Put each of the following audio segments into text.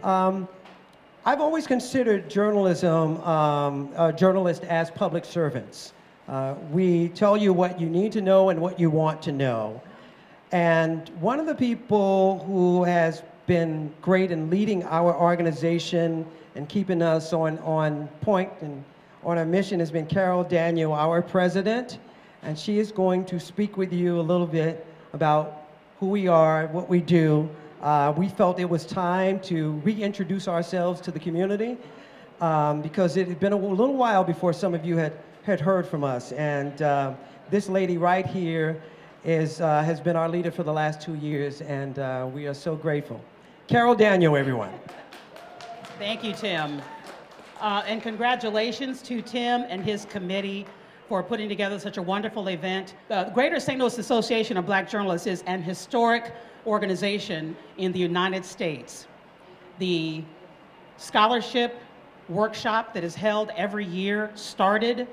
Um, I've always considered journalism, journalists as public servants. We tell you what you need to know and what you want to know. And one of the people who has been great in leading our organization and keeping us on point and on our mission has been Carol Daniel, our president. And she is going to speak with you a little bit about who we are, what we do. We felt it was time to reintroduce ourselves to the community because it had been a little while before some of you had heard from us. And this lady right here has been our leader for the last 2 years, and we are so grateful. Carol Daniel, everyone. Thank you, Tim. And congratulations to Tim and his committee for putting together such a wonderful event. The Greater St. Louis Association of Black Journalists is an historic organization in the United States. The scholarship workshop that is held every year started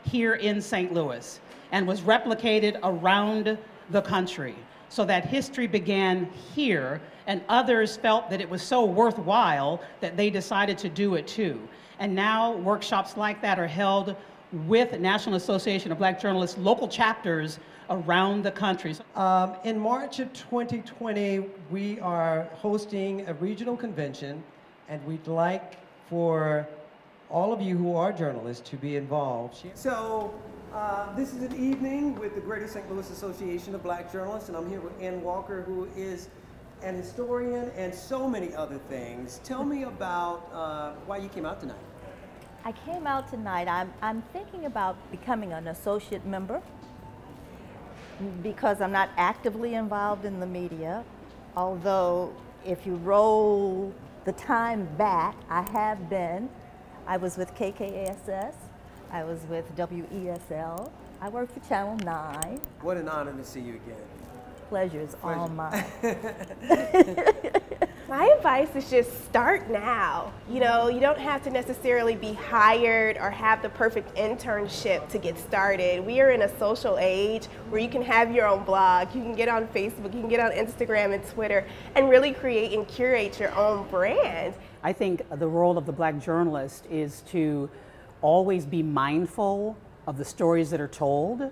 here in St. Louis and was replicated around the country. So that history began here, and others felt that it was so worthwhile that they decided to do it too. And now workshops like that are held with National Association of Black Journalists local chapters around the country. In March of 2020, we are hosting a regional convention, and we'd like for all of you who are journalists to be involved. So this is an evening with the Greater St. Louis Association of Black Journalists, and I'm here with Ann Walker, who is an historian and so many other things. Tell me about why you came out tonight. I came out tonight. I'm thinking about becoming an associate member because I'm not actively involved in the media, although if you roll the time back, I have been. I was with KKASS, I was with WESL, I worked for Channel 9. What an honor to see you again. Pleasure's all mine. My advice is just start now. You know, you don't have to necessarily be hired or have the perfect internship to get started. We are in a social age where you can have your own blog, you can get on Facebook, you can get on Instagram and Twitter and really create and curate your own brand. I think the role of the Black journalist is to always be mindful of the stories that are told,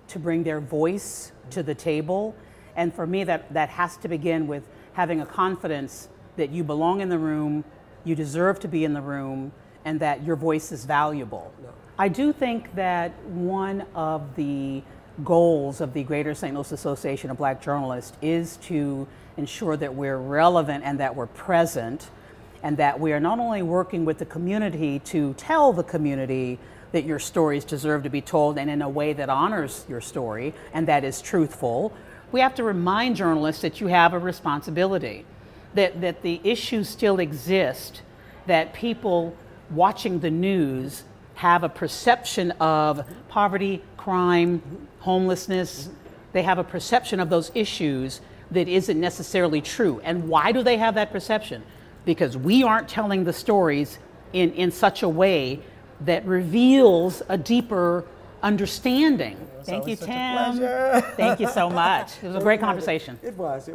to bring their voice to the table. And for me, that has to begin with having a confidence that you belong in the room, you deserve to be in the room, and that your voice is valuable. No. I do think that one of the goals of the Greater St. Louis Association of Black Journalists is to ensure that we're relevant and that we're present, and that we are not only working with the community to tell the community that your stories deserve to be told and in a way that honors your story and that is truthful. We have to remind journalists that you have a responsibility, that the issues still exist, that people watching the news have a perception of poverty, crime, homelessness. They have a perception of those issues that isn't necessarily true. And why do they have that perception? Because we aren't telling the stories in such a way that reveals a deeper understanding. Thank you, Tim. Thank you so much. It was a great conversation. It was.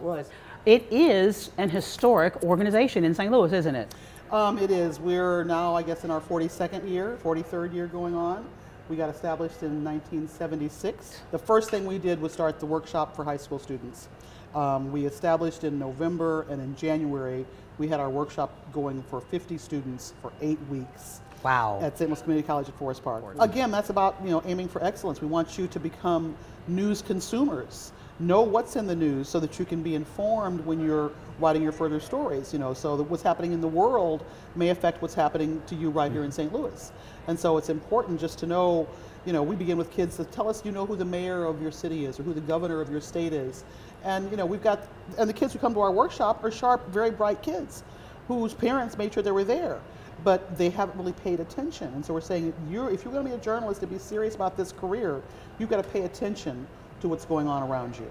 It is an historic organization in St. Louis, isn't it? It is. We're now, I guess, in our 42nd year, 43rd year going on. We got established in 1976. The first thing we did was start the workshop for high school students. We established in November, and in January, we had our workshop going for 50 students for 8 weeks. Wow. At St. Louis Community College at Forest Park. Again, that's about, aiming for excellence. We want you to become news consumers. Know what's in the news so that you can be informed when you're writing your further stories, so that what's happening in the world may affect what's happening to you right here in St. Louis. And so it's important just to know, we begin with kids that tell us, who the mayor of your city is or who the governor of your state is. And, and the kids who come to our workshop are sharp, very bright kids whose parents made sure they were there, but they haven't really paid attention. And so we're saying, if you're going to be a journalist and be serious about this career, you've got to pay attention to what's going on around you.